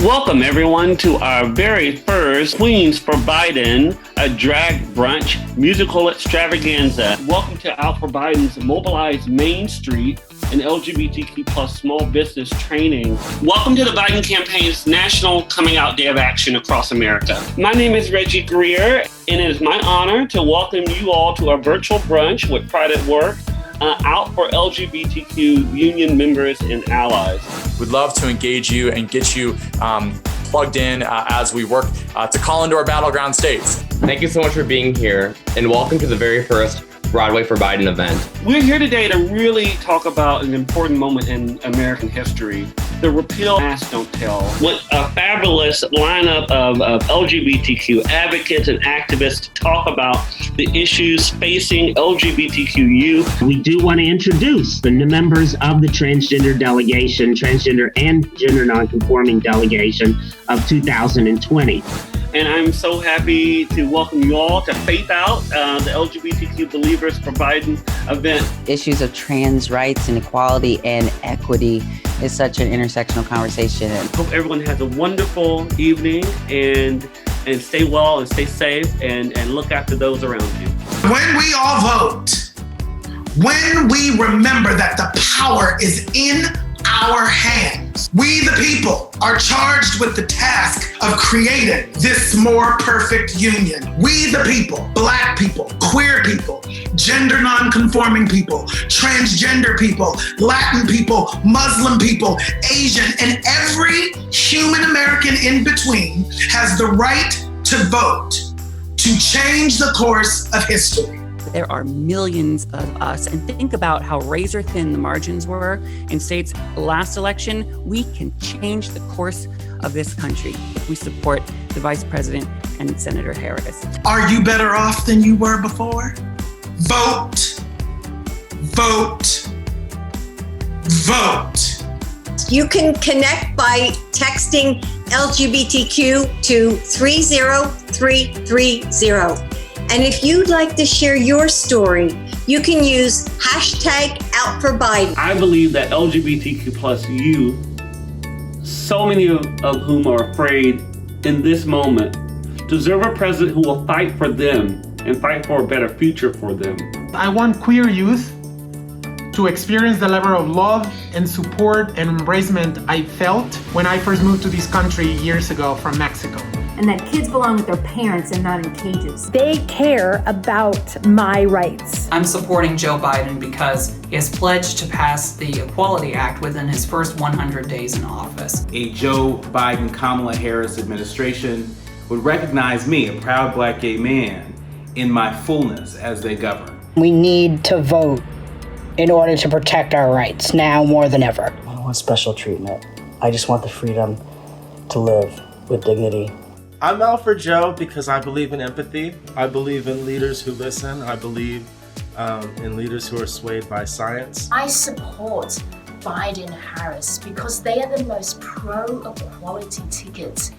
Welcome, everyone, to our very first Queens for Biden, a drag brunch musical extravaganza. Welcome to Out for Biden's Mobilize Main Street, an LGBTQ plus small business training. Welcome to the Biden campaign's National Coming Out Day of Action across America. My name is Reggie Greer, and it is my honor to welcome you all to our virtual brunch with Pride at Work, out for LGBTQ union members and allies. We'd love to engage you and get you plugged in as we work to call into our battleground states. Thank you so much for being here, and welcome to the very first Broadway for Biden event. We're here today to really talk about an important moment in American history, the repeal Ask Don't Tell, with a fabulous lineup of LGBTQ advocates and activists to talk about the issues facing LGBTQ youth. We do want to introduce the members of the transgender delegation, transgender and gender nonconforming delegation of 2020. And I'm so happy to welcome you all to Faith Out, the LGBTQ Believers for Biden event. Issues of trans rights and equality and equity is such an intersectional conversation. Hope everyone has a wonderful evening and stay well and stay safe and look after those around you. When we all vote, when we remember that the power is in our hands, we the people are charged with the task of creating this more perfect union. We the people, Black people, queer people, gender non-conforming people, transgender people, Latin people, Muslim people, Asian, and every human American in between has the right to vote to change the course of history. There are millions of us, and think about how razor thin the margins were in states last election. We can change the course of this country if we support the Vice President and Senator Harris. Are you better off than you were before? Vote, vote, vote. You can connect by texting LGBTQ to 30330. And if you'd like to share your story, you can use #OutForBiden. I believe that LGBTQ plus youth, so many of whom are afraid in this moment, deserve a president who will fight for them and fight for a better future for them. I want queer youth to experience the level of love and support and embracement I felt when I first moved to this country years ago from Mexico. And that kids belong with their parents and not in cages. They care about my rights. I'm supporting Joe Biden because he has pledged to pass the Equality Act within his first 100 days in office. A Joe Biden, Kamala Harris administration would recognize me, a proud Black gay man, in my fullness as they govern. We need to vote in order to protect our rights now more than ever. I don't want special treatment. I just want the freedom to live with dignity. I'm out for Joe because I believe in empathy. I believe in leaders who listen. I believe in leaders who are swayed by science. I support Biden-Harris because they are the most pro-equality ticket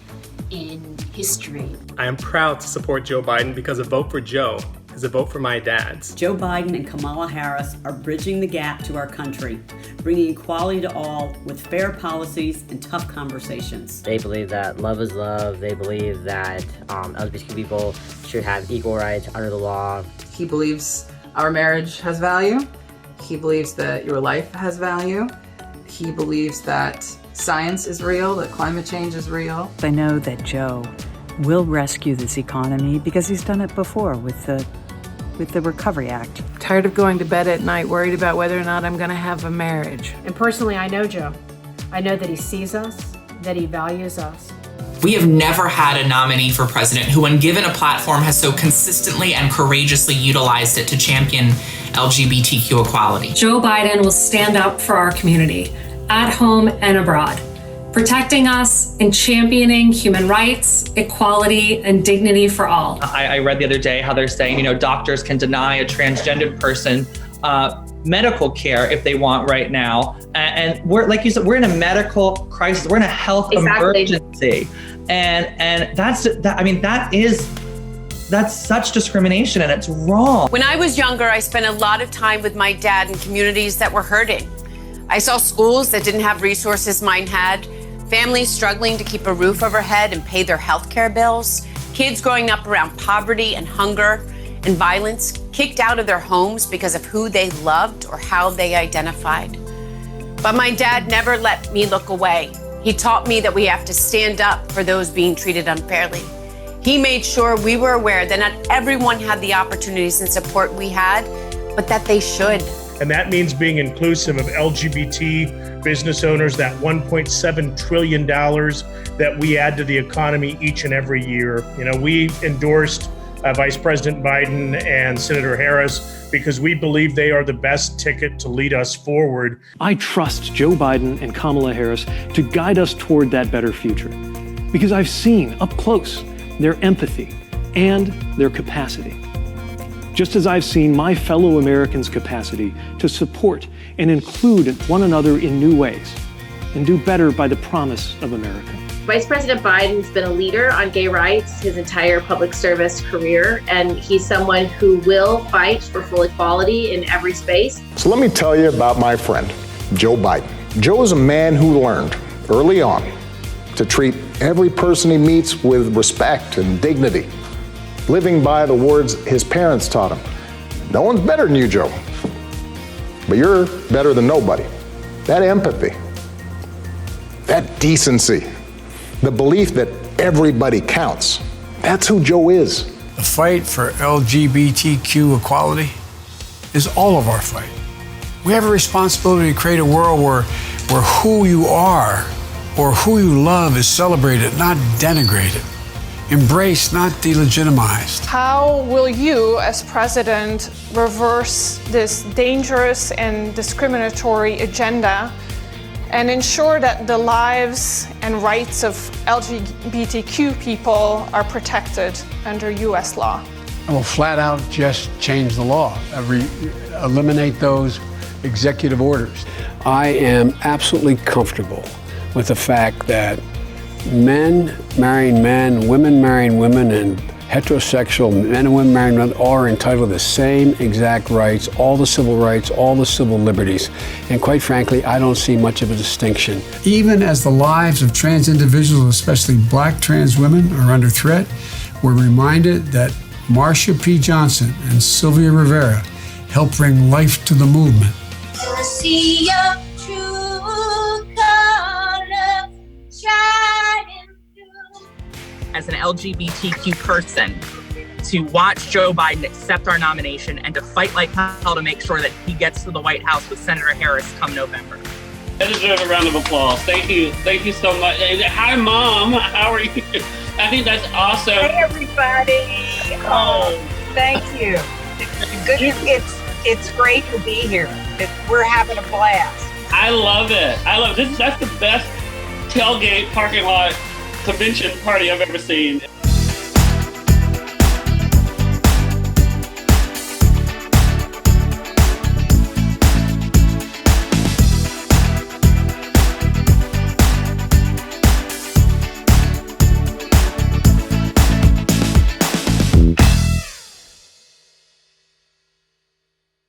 in history. I am proud to support Joe Biden because a vote for Joe is a vote for my dads. Joe Biden and Kamala Harris are bridging the gap to our country, bringing equality to all with fair policies and tough conversations. They believe that love is love. They believe that LGBTQ people should have equal rights under the law. He believes our marriage has value. He believes that your life has value. He believes that science is real, that climate change is real. I know that Joe will rescue this economy because he's done it before with the Recovery Act. Tired of going to bed at night worried about whether or not I'm going to have a marriage. And personally, I know Joe. I know that he sees us, that he values us. We have never had a nominee for president who, when given a platform, has so consistently and courageously utilized it to champion LGBTQ equality. Joe Biden will stand up for our community, at home and abroad, protecting us and championing human rights, equality, and dignity for all. I read the other day how they're saying, doctors can deny a transgendered person medical care if they want right now. And we're, like you said, we're in a medical crisis. We're in a health emergency. And that's such discrimination and it's wrong. When I was younger, I spent a lot of time with my dad in communities that were hurting. I saw schools that didn't have resources mine had, families struggling to keep a roof overhead and pay their health care bills, kids growing up around poverty and hunger and violence, kicked out of their homes because of who they loved or how they identified. But my dad never let me look away. He taught me that we have to stand up for those being treated unfairly. He made sure we were aware that not everyone had the opportunities and support we had, but that they should. And that means being inclusive of LGBT business owners, that $1.7 trillion that we add to the economy each and every year. You know, we endorsed Vice President Biden and Senator Harris because we believe they are the best ticket to lead us forward. I trust Joe Biden and Kamala Harris to guide us toward that better future because I've seen up close their empathy and their capacity. Just as I've seen my fellow Americans' capacity to support and include one another in new ways and do better by the promise of America. Vice President Biden's been a leader on gay rights his entire public service career, and he's someone who will fight for full equality in every space. So let me tell you about my friend, Joe Biden. Joe is a man who learned early on to treat every person he meets with respect and dignity, living by the words his parents taught him. No one's better than you, Joe, but you're better than nobody. That empathy, that decency, the belief that everybody counts. That's who Joe is. The fight for LGBTQ equality is all of our fight. We have a responsibility to create a world where who you are or who you love is celebrated, not denigrated. Embraced, not delegitimized. How will you, as president, reverse this dangerous and discriminatory agenda and ensure that the lives and rights of LGBTQ people are protected under U.S. law? I will flat out just change the law, eliminate those executive orders. I am absolutely comfortable with the fact that men marrying men, women marrying women, and heterosexual men and women marrying men all are entitled to the same exact rights, all the civil rights, all the civil liberties. And quite frankly, I don't see much of a distinction. Even as the lives of trans individuals, especially Black trans women, are under threat, we're reminded that Marsha P. Johnson and Sylvia Rivera helped bring life to the movement. See your true colors shining through. As an LGBTQ person, to watch Joe Biden accept our nomination and to fight like hell to make sure that he gets to the White House with Senator Harris come November. I deserve a round of applause. Thank you so much. And hi, Mom. How are you? I think that's awesome. Hey, everybody. Oh, thank you. It's great to be here. We're having a blast. I love it. That's the best tailgate parking lot convention party I've ever seen.